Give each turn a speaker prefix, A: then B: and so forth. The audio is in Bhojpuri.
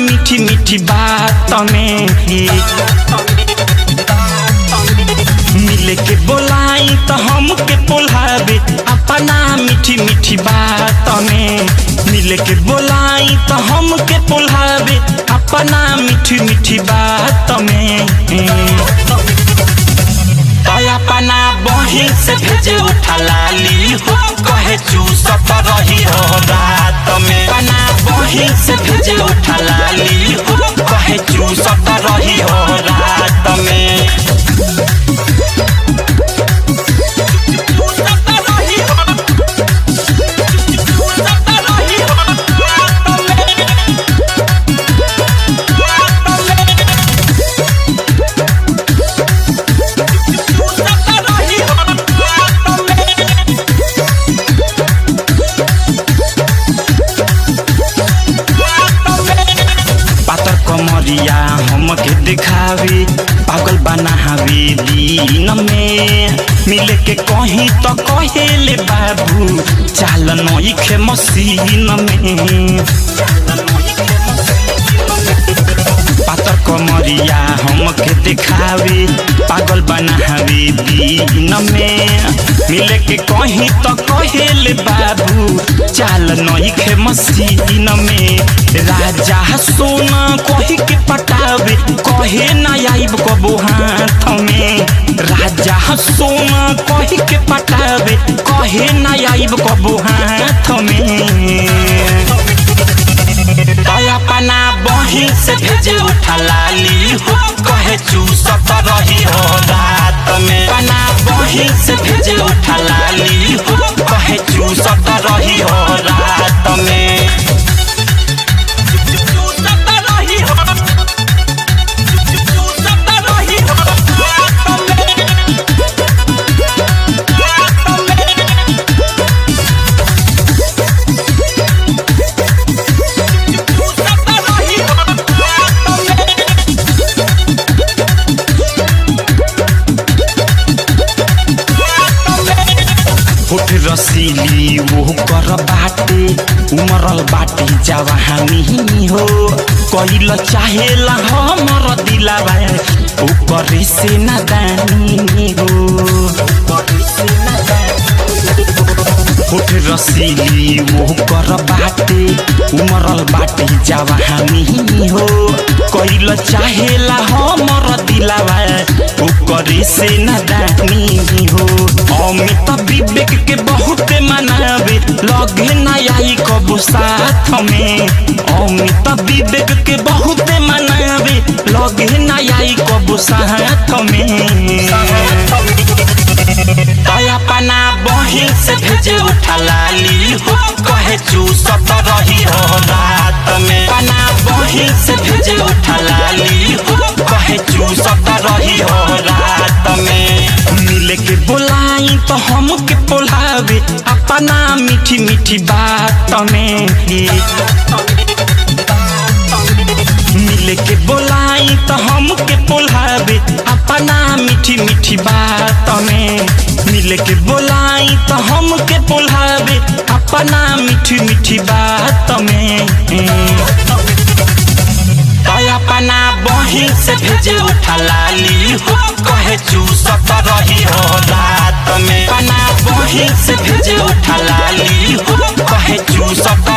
A: मीठी मीठी बात में मिले के बोलाई तो हमके पोल्हावे अपना मीठी मीठी बात में मिले के बोलाई तो हमके पोल्हावे अपना मीठी मीठी बात में अपना बहिन से भेजे उठा लाली हो कहे चूसत रही हो रात में अपना बहिन से भेजे उठा लाली हो कहे चूसत रही हो रात में कमरिया हमके दिखावे पागल बनावे दिन में मिले के कहीं तो कहेले बाबू चाल नइखे मशीन में पातर कमरिया हमके दिखावे पागल बनावे दिन में मिले के कहीं तो कहेले बाबू चाल नइखे मशीन में राजा सोना कही के पटावे कहे ना आइब कबो हाथ में राजा सोना कही के पटावे कहे ना आइब कबो हाथ में अपना बहिन से भेजे उठा लाली हो कहे चूसत रही हो रात में अपना बहिन से भेजे उठा लाली हो कहे चूसत रही हो रात में होठ रसीली वो कर बाटे उमरल बाटे जवानी हो कइल चाहेला हमर दिलावा ओकर से नादानी हो होठ रसीली वो कर बाटे उमरल बाटे जवानी हो कइल चाहेला हमर दिलावा ओकर से नादानी हो अमित विवेक के बहुत मनावे लगे ना आई कबू साथ में अमित विवेक के बहुत मनावे लगे ना आई कबू साथ में अपना बहिन से भेजे उठा लाली हो कहे चूसत रही हो रात में अपना बहिन से भेजे उठा लाली हो कहे चूसत रही हो रात में मिले के बोलाई तो हमके पोल्हावे अपना मीठी मीठी बात में मिले के बोलाई तो हमके पोल्हावे अपना मीठी मीठी बात में मिले के बोलाई तो हमके पोल्हावे अपना मीठी मीठी बात में अपना बहिन से भेजे उठा लाली हो कहे चूसत रही हो रात में अपना बहिन से भेजे उठा लाली हो कहे चूसत